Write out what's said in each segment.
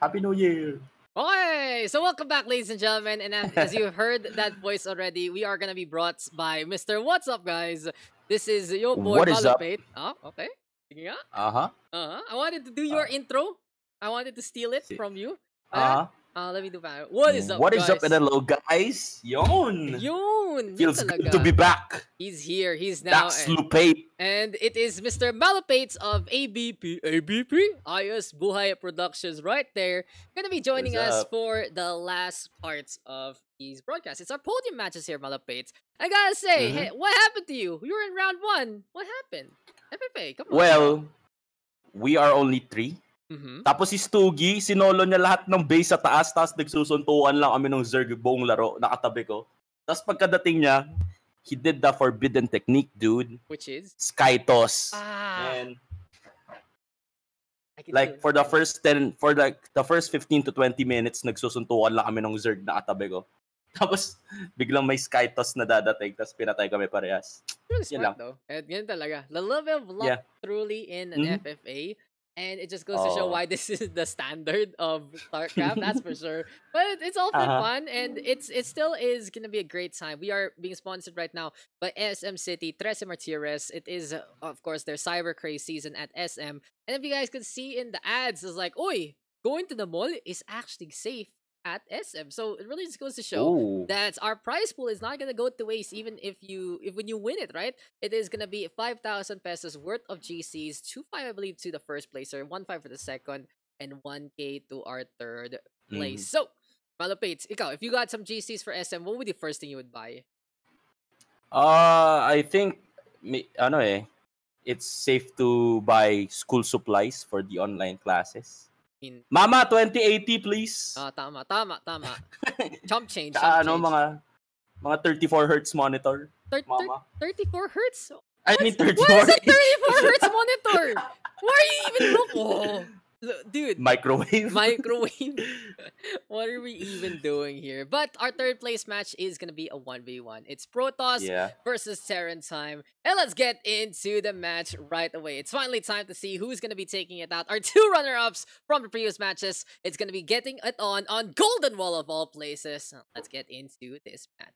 Happy New Year! Okay, so welcome back, ladies and gentlemen. And as you heard that voice already, we are gonna be brought by Mr. What's Up, guys? This is your boy What is up? Malupeyt. Oh, okay. Sige nga. Uh-huh. I wanted to do your intro. I wanted to steal it from you. Uh-huh. Let me do that. What is up, What guys? is up and hello, guys? Yun! Feels good to be back. He's here. He's now. Daks Malupeyt. And it is Mr. Malupeyt of ABP Ayos Buhay Productions right there. Gonna be joining us for the last parts of these broadcasts. It's our podium matches here, Malupeyt. I gotta say, hey, what happened to you? You were in round 1. What happened? FFA, come on. Well, we are only 3. Tapos si STuggiii, sinolo niya lahat ng base sa taas, tapos nagsusuntuan lang kami ng Zerg buong laro, nakatabi ko. Tapos pagkadating niya, he did the forbidden technique, dude. Which is? Sky toss. And like for the first 10, for like the first 15 to 20 minutes, nagsusuntuan lang kami ng Zerg na katabi ko. Tapos biglang may sky toss na dadating, tapos pinatay kami parehas. Really smart though. And yan talaga. The level of luck truly in an FFA. And it just goes to show why this is the standard of StarCraft, that's for sure. But it's all for fun, and it still is going to be a great time. We are being sponsored right now by SM City, 13 Martires. It is, of course, their Cyber Craze season at SM. And if you guys could see in the ads, it's like, oi, going to the mall is actually safe at SM. So it really just goes to show that our prize pool is not gonna go to waste even if when you win it, right? It is gonna be 5,000 pesos worth of GCs, 2.5 I believe to the first placer, 1.5 for the second, and 1K to our third place. So Malupeyt, ikaw, if you got some GCs for SM, what would be the first thing you would buy? I think it's safe to buy school supplies for the online classes. Mama, 2080 please. Tama. Chump change. Mga 34 hertz monitor. Mama. 34 hertz? I mean 34. What is a 34 hertz monitor? Why are you even looking? Dude. Microwave. What are we even doing here? But our third place match is going to be a 1v1. It's Protoss versus Terran time. And let's get into the match right away. It's finally time to see who's going to be taking it out. Our 2 runner-ups from the previous matches. It's going to be getting it on Golden Wall of all places. Let's get into this match.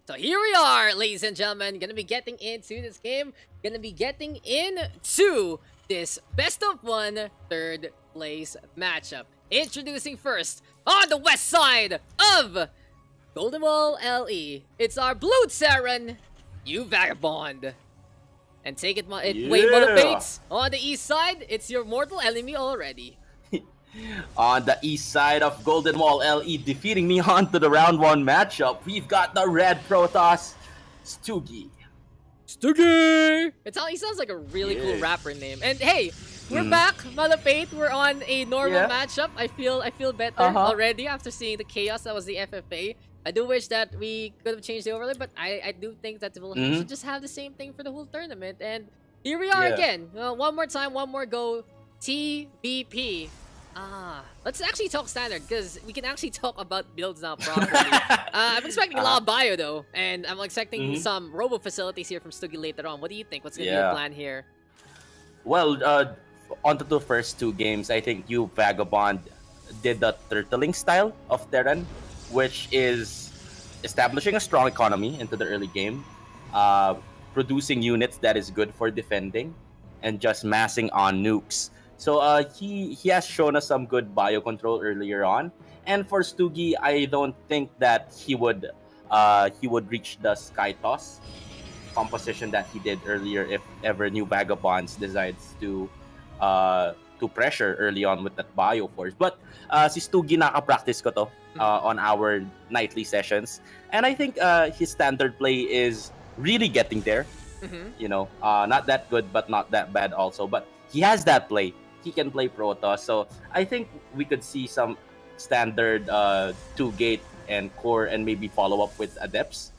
So here we are, ladies and gentlemen, gonna be getting into this game, gonna be getting into this best of 1 third place matchup. Introducing first, on the west side of Golden Wall LE, it's our blue Terran, NewVagabond. And take it, wait, Malupeyt. On the east side, it's your mortal enemy already. On the east side of Golden Wall LE, defeating me on to the round 1 matchup, we've got the red Protoss, STuggiii. He sounds like a really cool rapper name. And hey, we're back, Malupeyt. We're on a normal matchup. I feel better already after seeing the chaos that was the FFA. I do wish that we could have changed the overlay, but I do think that we'll should just have the same thing for the whole tournament. And here we are again. One more time, one more go. TBP. Let's actually talk standard because we can actually talk about builds now properly. I'm expecting a lot of bio though, and I'm expecting some robo facilities here from STuggiii later on. What do you think? What's gonna be the plan here? Well, onto the first 2 games, I think NewVagabond did the turtling style of Terran, which is establishing a strong economy into the early game, producing units that is good for defending, and just massing on nukes. So he has shown us some good bio control earlier on, and for STuggiii, I don't think that he would reach the sky toss composition that he did earlier if ever NewVagabonds decides to pressure early on with that bio force. But si STuggiii naka-practice ko to on our nightly sessions, and I think his standard play is really getting there. You know, not that good, but not that bad also. But he has that play. He can play Protoss, so I think we could see some standard 2-gate and core and maybe follow up with Adepts.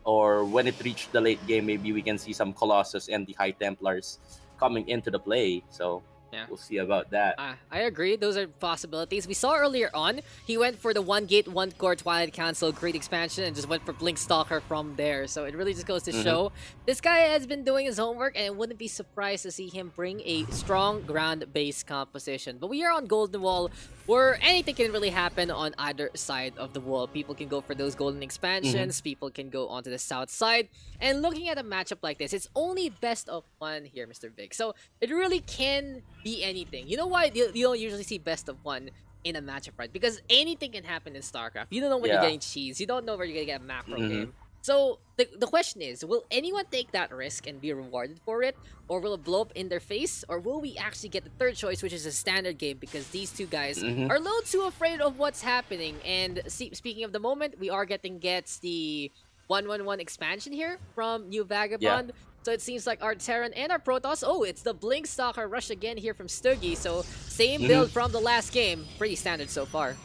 Or when it reached the late game, maybe we can see some Colossus and the High Templars coming into the play. So Yeah. We'll see about that. I agree. Those are possibilities. We saw earlier on, he went for the one gate, one core Twilight Council, great expansion, and just went for Blink Stalker from there. So it really just goes to show this guy has been doing his homework, and it wouldn't be surprised to see him bring a strong ground-based composition. But we are on Golden Wall, where anything can really happen on either side of the wall. People can go for those golden expansions, people can go onto the south side. And looking at a matchup like this, it's only best of one here, Mr. Vic. So it really can be anything. You know why you don't usually see best of one in a matchup, right? Because anything can happen in StarCraft. You don't know when you're getting cheese. You don't know where you're going to get a macro game. So the question is, will anyone take that risk and be rewarded for it? Or will it blow up in their face? Or will we actually get the third choice, which is a standard game? Because these two guys are a little too afraid of what's happening. And speaking of the moment, we are getting the 1-1-1 expansion here from NewVagabond. So it seems like our Terran and our Protoss, it's the Blink Stalker rush again here from STuggiii. So same build from the last game. Pretty standard so far.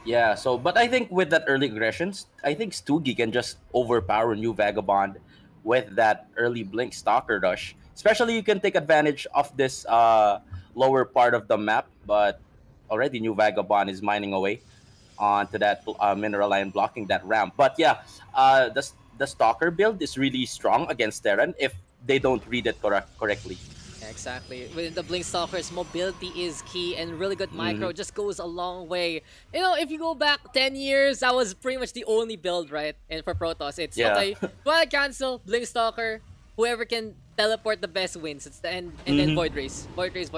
Yeah, but I think with that early aggressions, I think STuggiii can just overpower NewVagabond with that early Blink Stalker rush. Especially you can take advantage of this lower part of the map, but already NewVagabond is mining away onto that mineral line, blocking that ramp. But yeah, the Stalker build is really strong against Terran if they don't read it correctly. Exactly. With the Blink Stalkers, mobility is key, and really good micro just goes a long way. You know, if you go back 10 years, that was pretty much the only build, right? And for Protoss, it's okay, Twilight Cancel, Blink Stalker, whoever can teleport the best wins. It's and then Void Race. Void Race.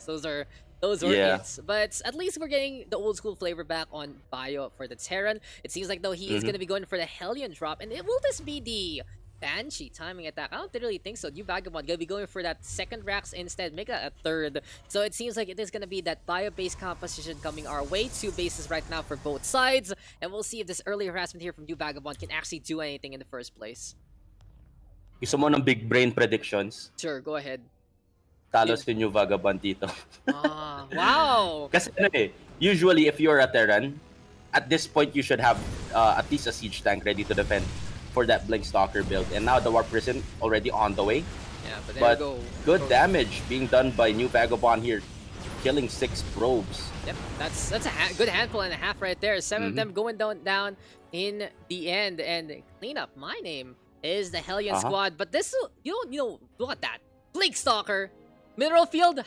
Those were it. But at least we're getting the old school flavor back on Bio for the Terran. It seems like though he is gonna be going for the Hellion drop, and will this be the Banshee timing attack? I don't really think so. NewVagabond gonna be going for that second Rax instead, make that a third. So it seems like it is gonna be that bio-based composition coming our way. 2 bases right now for both sides, and we'll see if this early harassment here from NewVagabond can actually do anything in the first place. Gusto mo ng big brain predictions? Sure, go ahead. Talo si NewVagabond dito. Wow! Kasi usually if you're a Terran, at this point you should have at least a siege tank ready to defend for that Blink Stalker build, and now the Warp Prison already on the way. Yeah, but there you go. Good damage being done by NewVagabond here, killing 6 probes. Yep, that's a good handful and a half right there. 7 of them going down in the end, and cleanup. My name is the Hellion Squad, but this you know look at that Blink Stalker, mineral field.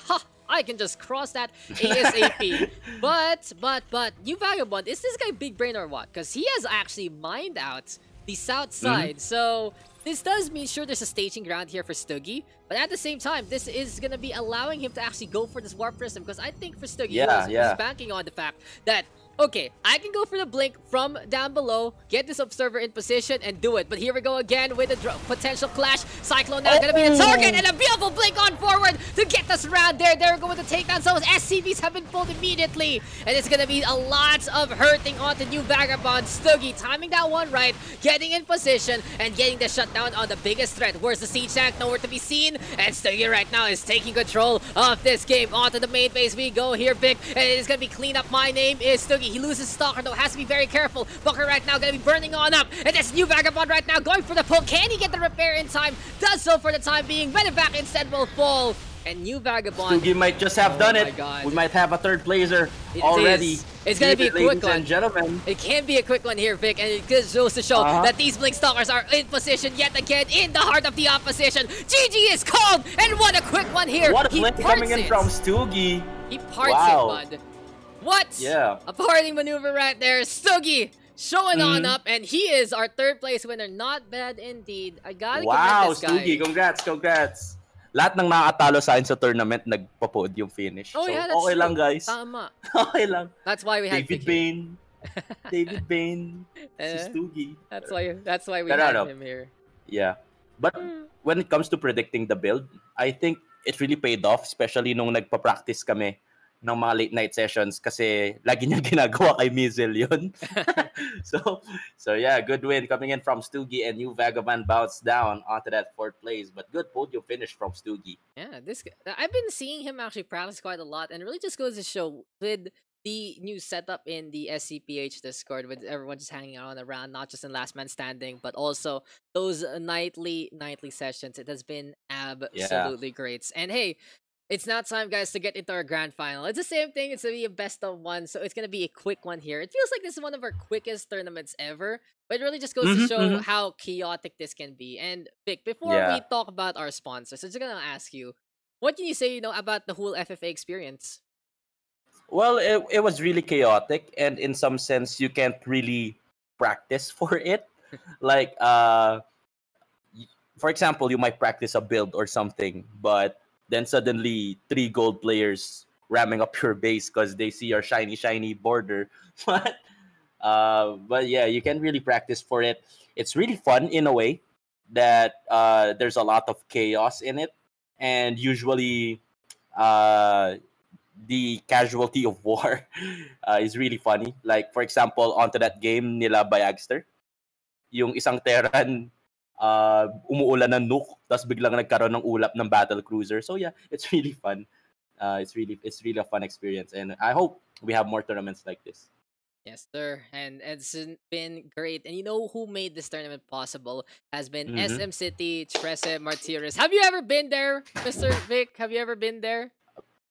I can just cross that ASAP. but NewVagabond, is this guy big brain or what? Because he has actually mined out the south side. So this does mean sure there's a staging ground here for STuggiii, but at the same time, this is gonna be allowing him to actually go for this Warp Prism, because I think for STuggiii, he's banking on the fact that okay, I can go for the blink from down below, get this observer in position, and do it. But here we go again with a potential clash. Cyclone now gonna be the target, and a beautiful blink on forward to get us around there. They're going to take down some SCVs have been pulled immediately, and it's gonna be a lot of hurting onto NewVagabond. STuggiii timing that one right, getting in position, and getting the shutdown on the biggest threat. Where's the siege tank? Nowhere to be seen, and STuggiii right now is taking control of this game. Onto the main base we go here, Vic, and it is gonna be clean up. My name is STuggiii. He loses Stalker though, has to be very careful. Booker right now gonna be burning on up, and this NewVagabond right now going for the pull. Can he get the repair in time? Does so for the time being. Medevac instead will fall, and NewVagabond, STuggiii might just have done it. God. We might have a third placer already. It's gonna be a quick one. And gentlemen. It can be a quick one here, Vic, and it just goes to show that these Blink Stalkers are in position yet again in the heart of the opposition. GG is called, and what a quick one here. What a blink coming in from STuggiii. He parts it, bud. What? Yeah. A parting maneuver right there. STuggiii showing on up, and he is our third place winner. Not bad indeed. I gotta commend this guy. STuggiii, congrats. Lahat ng nakatalo sa akin sa tournament nagpa-podium finish. Oh, so, yeah, that's okay true. lang, guys. Tama. Okay lang. That's why we had David Bain. David Bain. Si STuggiii. That's why we had him here. Yeah. But when it comes to predicting the build, I think it really paid off, especially nung nagpa-practice kami ng mga late night sessions, kasi lagi niya ginagawa kay Mizel yun. so yeah, good win coming in from STuggiii, and NewVagabond bounced down onto that 4th place, but good podium finish from STuggiii. Yeah, I've been seeing him actually practice quite a lot, and it really just goes to show with the new setup in the SCPH Discord, with everyone just hanging out around, not just in Last Man Standing, but also those nightly sessions. It has been absolutely great. And hey, It's now time, guys, to get into our grand final. It's the same thing. It's gonna be a best of one, so it's gonna be a quick one here. It feels like this is one of our quickest tournaments ever, but it really just goes to show how chaotic this can be. And Vic, before we talk about our sponsors, I'm just gonna ask you, what can you say, about the whole FFA experience? Well, it was really chaotic, and in some sense, you can't really practice for it. Like, for example, you might practice a build or something, but then suddenly 3 gold players ramming up your base because they see your shiny border. But yeah, you can really practice for it. It's really fun in a way that there's a lot of chaos in it, and usually uh, the casualty of war is really funny. Like, for example, onto that game nila Bayagster, yung isang Terran umuulan ng nuke, tapos biglang nagkaroon ng ulap ng battle cruiser. So yeah, it's really fun. It's really a fun experience, and I hope we have more tournaments like this. Yes, sir. And it's been great. And you know who made this tournament possible has been SM City, Trece Martires. Have you ever been there, Mr. Vic? Have you ever been there?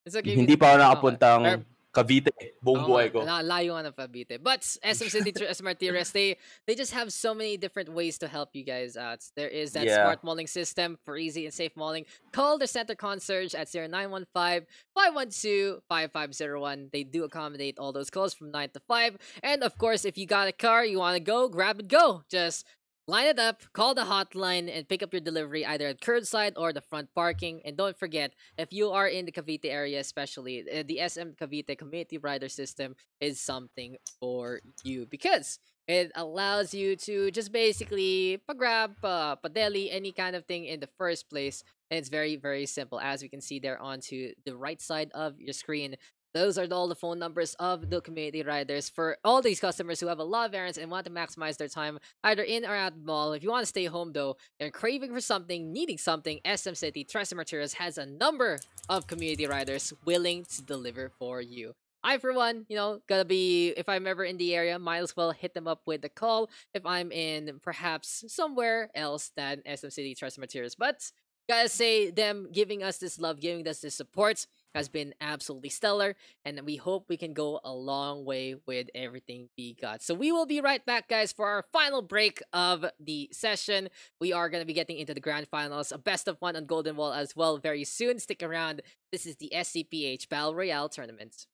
It's okay. Hindi pa ako nakapuntang Cavite, buong buhay ko. Layo nga ng Cavite. But SM City, Trece Martires, they just have so many different ways to help you guys out. There is that smart mauling system for easy and safe mauling. Call the center concierge at 0915-512-5501. They do accommodate all those calls from 9 to 5. And of course, if you got a car, you want to go, grab and go. Just line it up, call the hotline, and pick up your delivery either at curbside or the front parking. And don't forget, if you are in the Cavite area especially, the SM Cavite Community Rider System is something for you because it allows you to just basically pa-grab, pa-deli, any kind of thing in the first place. And it's very, very simple. As we can see there onto the right side of your screen, those are all the phone numbers of the community riders for all these customers who have a lot of errands and want to maximize their time either in or at the mall. If you want to stay home though, and craving for something, needing something, SM City Trece Martires has a number of community riders willing to deliver for you. I, for one, gonna be, if I'm ever in the area, might as well hit them up with a call if I'm in perhaps somewhere else than SM City Trece Martires. But gotta say, them giving us this love, giving us this support has been absolutely stellar, and we hope we can go a long way with everything we got. So we will be right back, guys, for our final break of the session. We are going to be getting into the grand finals, a best of one on Golden Wall as well very soon. Stick around. This is the SCPH Battle Royale Tournament.